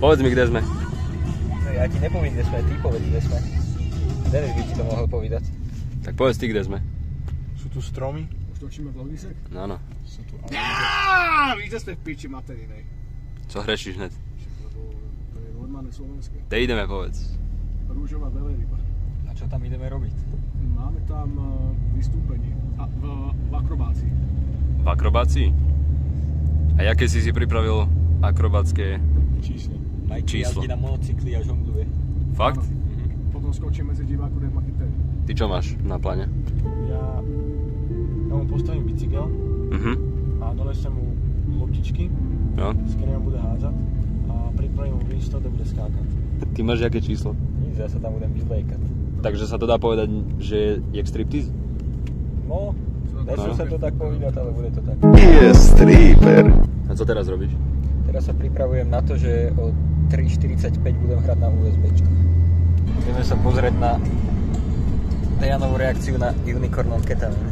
Povedz mi, kde sme. No ja ti nepoviem, kde sme, ty povedz, kde sme. Denis by ti to mohol povedať. Tak povedz ty, kde sme. Sú tu stromy? Už točíme vlogisek? Áno. Sú tu... Víte, sme v piči materinej. Čo hrešíš hned? Lebo to je normálne slovenské. Kde ideme, povedz. Rúžová veleryba. A čo tam ideme robiť? Máme tam vystúpenie. A v akrobácii. V akrobácii? A jaké si pripravil akrobátske Číslo. Majky jazdí na monocykli a žongluje. Fakt? Potom skočím medzi diváku do Makiteri. Ty čo máš na pláne? Ja mu postavím bicykel a donesem mu loptičky, No. s ktorým bude hádzať a pripravím mu výsto, kde bude skákať. Ty máš jaké číslo? Nic, ja sa tam budem vyzlejkať. Takže sa to dá povedať, že je jak striptease? No, nešlo sa to tak povedať, ale bude to tak. Je stripper. A co teraz robíš? Teraz sa pripravujem na to, že o 3:45 budem hrať na USBčko. Ideme sa pozrieť na Dejanovú reakciu na Unicorn on Ketamine.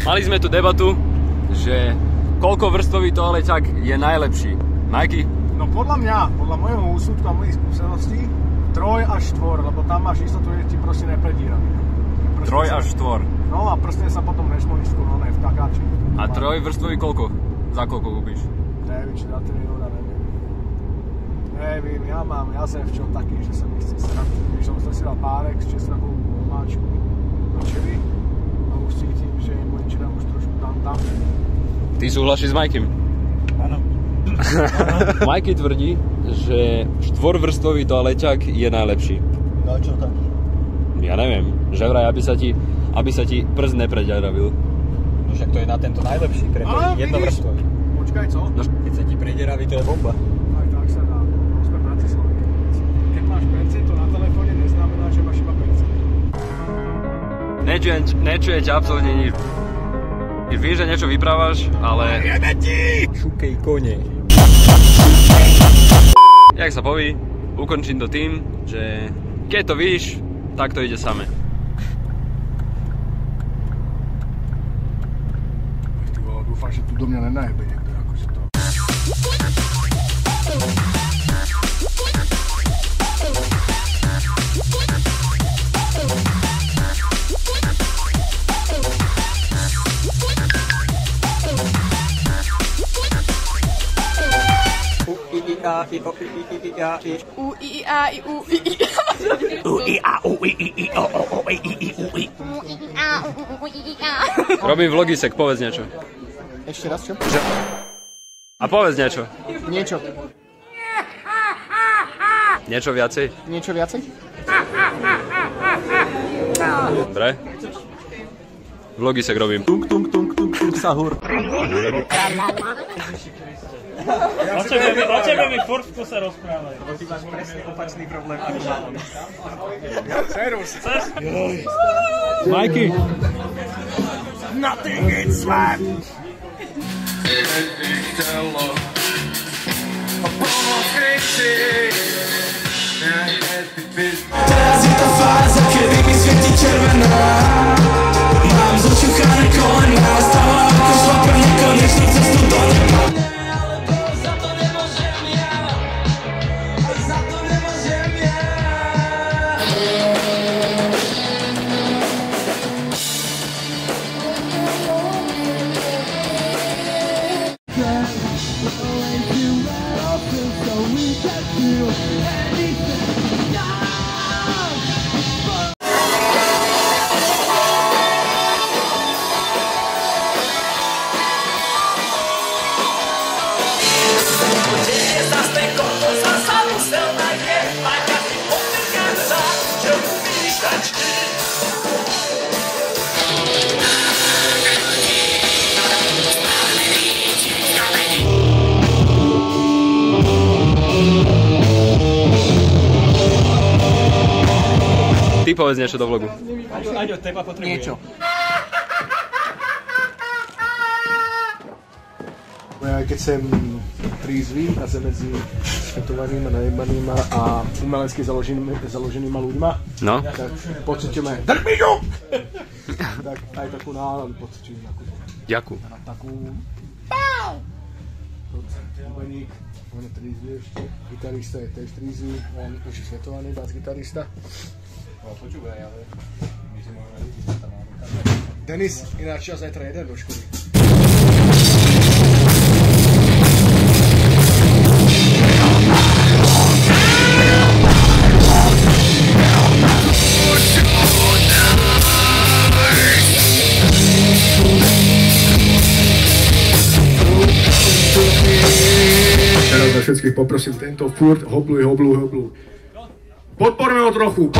Mali sme tu debatu, že koľko vrstvový toaleťak je najlepší. Majky? No podľa mňa, podľa môjho úsudku a mojich skúseností, 3 až 4, lebo tam máš istotu, že ti proste nepredíra. 3 až 4. No a prstne sa potom nešmolíš v takáči. A 3 vrstvový koľko? Za koľko kúpiš? Neviem, či za 3 eurá, neviem. Neviem, ja mám jazevčo taký, že sa mi chce srať. Když som si dal párek s česnakovou omáčku do čevy a už cítim, že je môj čerem už trošku tam. Ty súhlasíš s Majkym? Áno. Majky tvrdí, že 4-vrstvový toaleťak je najlepší. No čo tak? Ja neviem, že vraj, aby sa ti prst nepreďaravil. No však to je na tento najlepší, preto je jednovrstvový. Počkaj, co? No. Keď sa ti prederaví, to je bomba. Aj tak sa dá. Sme v Bratislave. Keď máš percento na telefóne, neznamená, že máš iba percento. Nečuje ťa absolútne nič. Viem, že niečo vyprávaš, ale... Jebe ti! Šukej kone. Jak sa poví, ukončím to tým, že keď to víš, tak to ide same. Ty vole, dúfam, že tu do mňa nenajebe niekto, akože to... Robím vlogisek, povedz niečo. Ešte raz čo? A povedz niečo. Niečo. Niečo viacej? Niečo viacej? Dobre. Vlogisek robím. Sahur. O tebe mi furt v kuse rozprávajú. Ty máš presne opačný problém ako mám. Servus. Majky! Nothing is swag. Teraz je tá fáza, kedy mi svieti červená. Mám zočuchané kolená, stávam ako šlapem nekonečnú cestu do neba. Ale to za to nemôžem ja. Za to nemôžem ja. Ty povedz niečo do vlogu. Aďo, teba potrebujem. Niečo. Ja keď sem trízvy a sem medzi švetovanými, najebanými a umelecky založenými ľuďma, No? tak pocítime drmižu! tak aj takú náladu pocitím. Jakú? Takú... Bubeník, on je trízvy ešte, gitarista je tiež trízvy, on už je svetovaný bas-gitarista. Počúvaj, ale my si môžeme ľudí tam máme. Denis ináč zajtra jeden do školy. Teraz za všetkých poprosím, tento furt hobluj. Podporme ho trochu.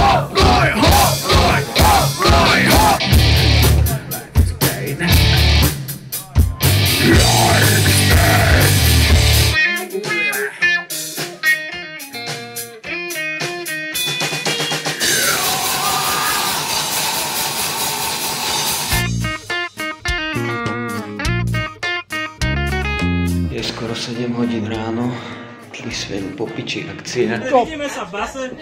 Je skoro 7 hodín ráno, kedy svielu po piči akcie. Vidíme sa v base.